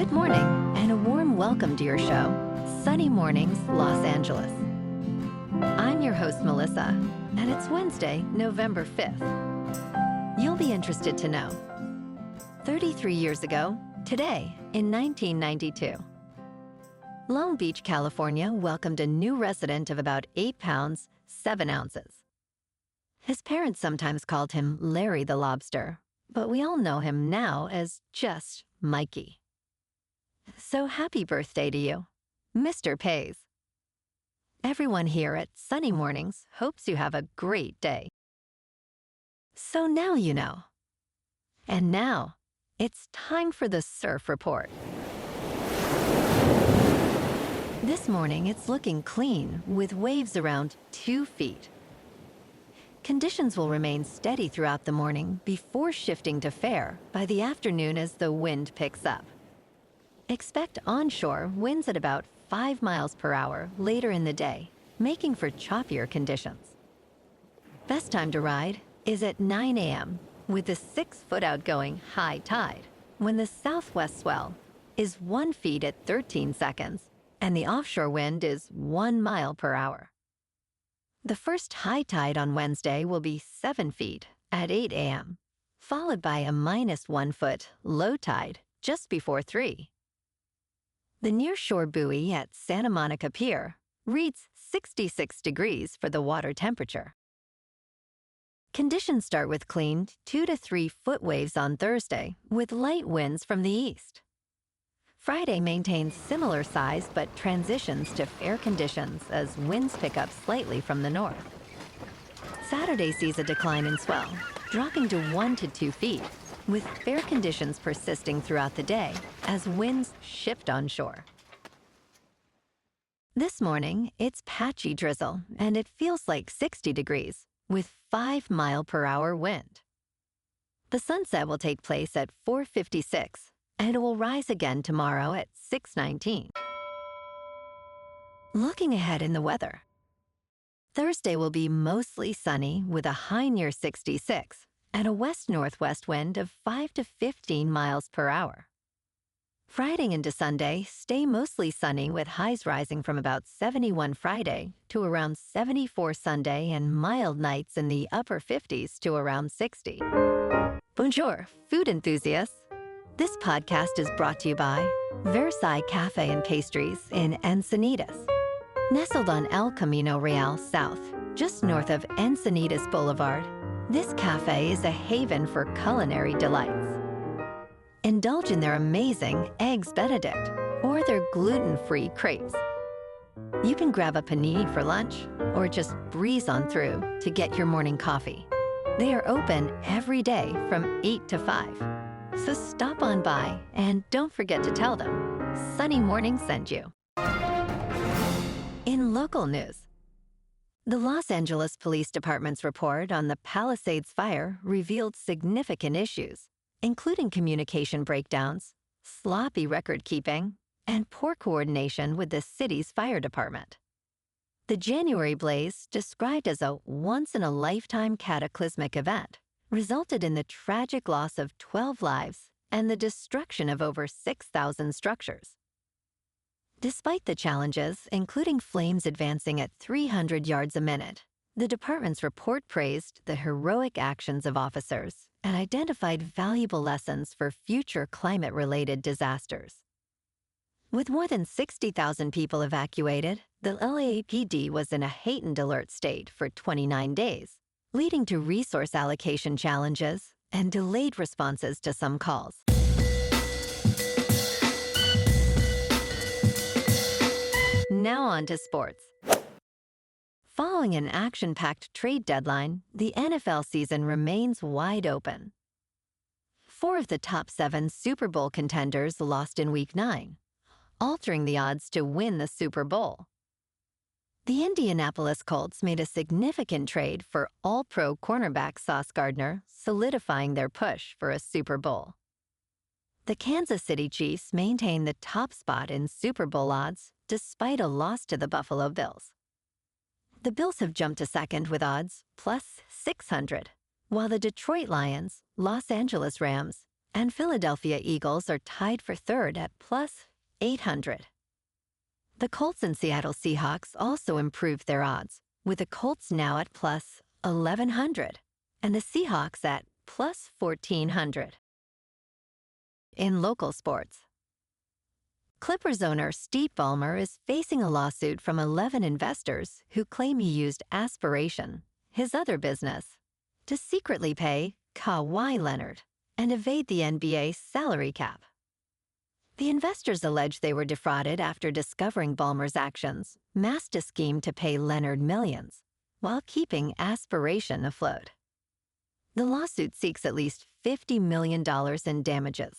Good morning, and a warm welcome to your show, Sunny Mornings, Los Angeles. I'm your host, Melissa, and it's Wednesday, November 5th. You'll be interested to know. 33 years ago, today, in 1992, Long Beach, California welcomed a new resident of about 8 pounds, 7 ounces. His parents sometimes called him Larry the Lobster, but we all know him now as just Mikey. So happy birthday to you, Mr. Pays. Everyone here at Sunny Mornings hopes you have a great day. So now you know. And now, it's time for the surf report. This morning, it's looking clean with waves around 2 feet. Conditions will remain steady throughout the morning before shifting to fair by the afternoon as the wind picks up. Expect onshore winds at about 5 miles per hour later in the day, making for choppier conditions. Best time to ride is at 9 a.m. with the 6-foot outgoing high tide, when the southwest swell is 1 foot at 13 seconds and the offshore wind is 1 mile per hour. The first high tide on Wednesday will be 7 feet at 8 a.m., followed by a -1 foot low tide just before 3. The nearshore buoy at Santa Monica Pier reads 66 degrees for the water temperature. Conditions start with clean 2 to 3 foot waves on Thursday, with light winds from the east. Friday maintains similar size but transitions to fair conditions as winds pick up slightly from the north. Saturday sees a decline in swell, dropping to 1 to 2 feet, with fair conditions persisting throughout the day as winds shift onshore. This morning, it's patchy drizzle, and it feels like 60 degrees, with 5-mile-per-hour wind. The sunset will take place at 4:56, and it will rise again tomorrow at 6:19. Looking ahead in the weather. Thursday will be mostly sunny with a high near 66 and a west-northwest wind of 5 to 15 miles per hour. Friday into Sunday, stay mostly sunny with highs rising from about 71 Friday to around 74 Sunday and mild nights in the upper 50s to around 60. Bonjour, food enthusiasts. This podcast is brought to you by Versailles Cafe and Pastries in Encinitas. Nestled on El Camino Real South, just north of Encinitas Boulevard, this cafe is a haven for culinary delights. Indulge in their amazing Eggs Benedict or their gluten-free crepes. You can grab a panini for lunch or just breeze on through to get your morning coffee. They are open every day from 8 to 5. So stop on by and don't forget to tell them Sunny Morning sent you. In local news, the Los Angeles Police Department's report on the Palisades fire revealed significant issues, including communication breakdowns, sloppy record-keeping, and poor coordination with the city's fire department. The January blaze, described as a once-in-a-lifetime cataclysmic event, resulted in the tragic loss of 12 lives and the destruction of over 6,000 structures. Despite the challenges, including flames advancing at 300 yards a minute, the department's report praised the heroic actions of officers and identified valuable lessons for future climate-related disasters. With more than 60,000 people evacuated, the LAPD was in a heightened alert state for 29 days, leading to resource allocation challenges and delayed responses to some calls. Now on to sports. Following an action-packed trade deadline, the NFL season remains wide open. 4 of the top 7 Super Bowl contenders lost in Week 9, altering the odds to win the Super Bowl. The Indianapolis Colts made a significant trade for All-Pro cornerback Sauce Gardner, solidifying their push for a Super Bowl. The Kansas City Chiefs maintain the top spot in Super Bowl odds despite a loss to the Buffalo Bills. The Bills have jumped to second with odds plus 600, while the Detroit Lions, Los Angeles Rams, and Philadelphia Eagles are tied for third at plus 800. The Colts and Seattle Seahawks also improved their odds, with the Colts now at plus 1100 and the Seahawks at plus 1400. In local sports, Clippers owner Steve Ballmer is facing a lawsuit from 11 investors who claim he used Aspiration, his other business, to secretly pay Kawhi Leonard and evade the NBA salary cap. The investors allege they were defrauded after discovering Ballmer's actions masked a scheme to pay Leonard millions while keeping Aspiration afloat. The lawsuit seeks at least $50 million in damages.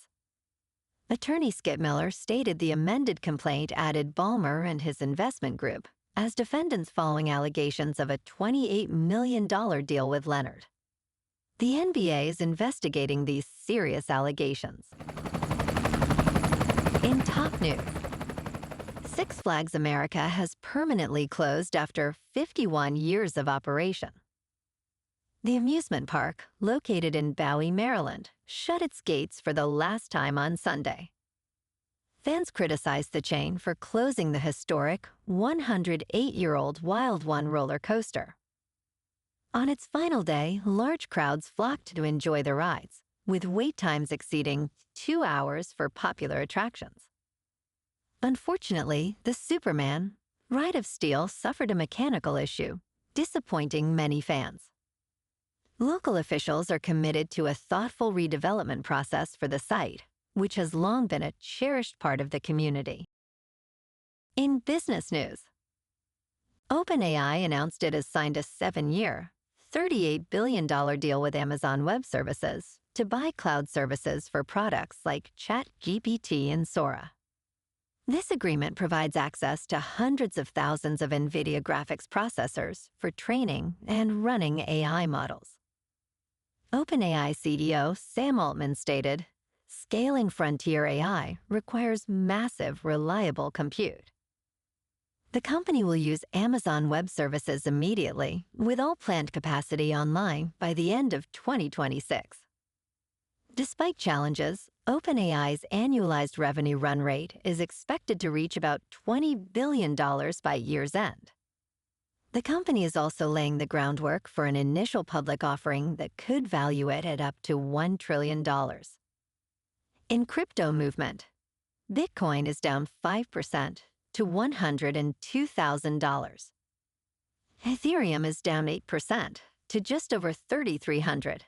Attorney Skip Miller stated the amended complaint added Ballmer and his investment group as defendants following allegations of a $28 million deal with Leonard. The NBA is investigating these serious allegations. In top news, Six Flags America has permanently closed after 51 years of operation. The amusement park, located in Bowie, Maryland, shut its gates for the last time on Sunday. Fans criticized the chain for closing the historic 108-year-old Wild One roller coaster. On its final day, large crowds flocked to enjoy the rides, with wait times exceeding 2 hours for popular attractions. Unfortunately, the Superman Ride of Steel suffered a mechanical issue, disappointing many fans. Local officials are committed to a thoughtful redevelopment process for the site, which has long been a cherished part of the community. In business news, OpenAI announced it has signed a 7-year, $38 billion deal with Amazon Web Services to buy cloud services for products like ChatGPT and Sora. This agreement provides access to hundreds of thousands of NVIDIA graphics processors for training and running AI models. OpenAI CDO Sam Altman stated, "Scaling frontier AI requires massive, reliable compute." The company will use Amazon Web Services immediately, with all planned capacity online by the end of 2026. Despite challenges, OpenAI's annualized revenue run rate is expected to reach about $20 billion by year's end. The company is also laying the groundwork for an initial public offering that could value it at up to $1 trillion. In crypto movement, Bitcoin is down 5% to $102,000. Ethereum is down 8% to just over $3,300.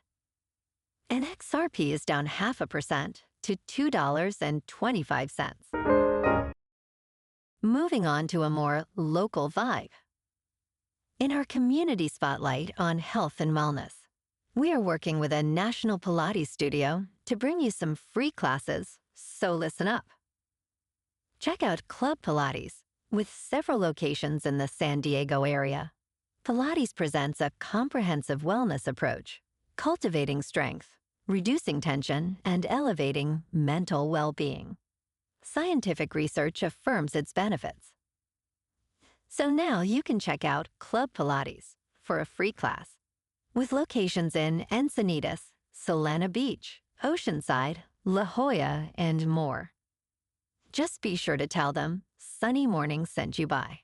And XRP is down 0.5% to $2.25. Moving on to a more local vibe. In our community spotlight on health and wellness, we are working with a national Pilates studio to bring you some free classes, so listen up. Check out Club Pilates. With several locations in the San Diego area, Pilates presents a comprehensive wellness approach, cultivating strength, reducing tension, and elevating mental well-being. Scientific research affirms its benefits. So now you can check out Club Pilates for a free class, with locations in Encinitas, Solana Beach, Oceanside, La Jolla, and more. Just be sure to tell them Sunny Morning sent you by.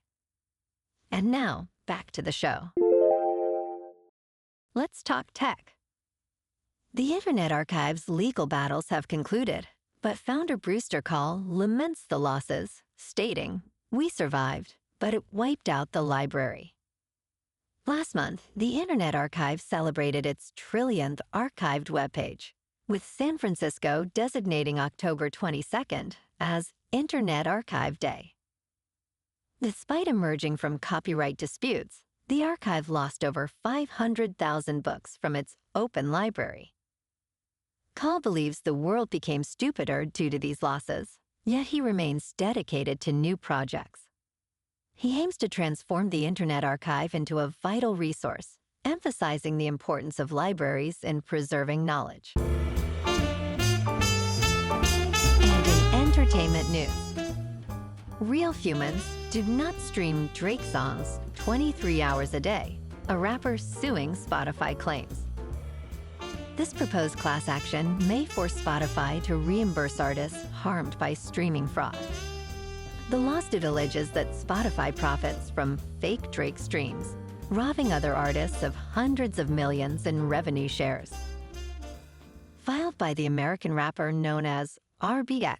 And now, back to the show. Let's talk tech. The Internet Archive's legal battles have concluded, but founder Brewster Kahl laments the losses, stating, "We survived, but it wiped out the library." Last month, the Internet Archive celebrated its trillionth archived webpage, with San Francisco designating October 22nd as Internet Archive Day. Despite emerging from copyright disputes, the archive lost over 500,000 books from its open library. Kahl believes the world became stupider due to these losses, yet he remains dedicated to new projects. He aims to transform the Internet Archive into a vital resource, emphasizing the importance of libraries in preserving knowledge. And in entertainment news, real humans do not stream Drake songs 23 hours a day, a rapper suing Spotify claims. This proposed class action may force Spotify to reimburse artists harmed by streaming fraud. The lawsuit alleges that Spotify profits from fake Drake streams, robbing other artists of hundreds of millions in revenue shares. Filed by the American rapper known as RBX,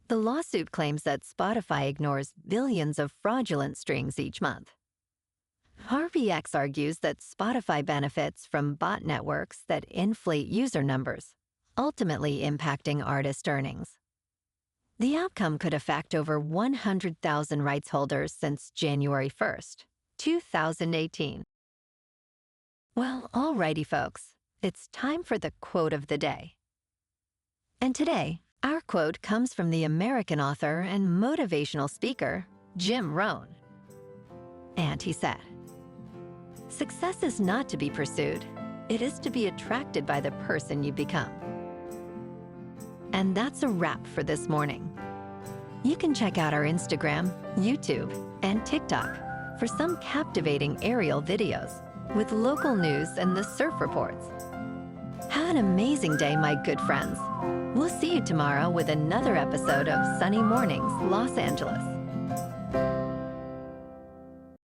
the lawsuit claims that Spotify ignores billions of fraudulent streams each month. RBX argues that Spotify benefits from bot networks that inflate user numbers, ultimately impacting artist earnings. The outcome could affect over 100,000 rights holders since January 1st, 2018. Well, alrighty, folks, it's time for the quote of the day. And today, our quote comes from the American author and motivational speaker, Jim Rohn. And he said, "Success is not to be pursued, it is to be attracted by the person you become." And that's a wrap for this morning. You can check out our Instagram, YouTube, and TikTok for some captivating aerial videos with local news and the surf reports. Have an amazing day, my good friends. We'll see you tomorrow with another episode of Sunny Mornings, Los Angeles.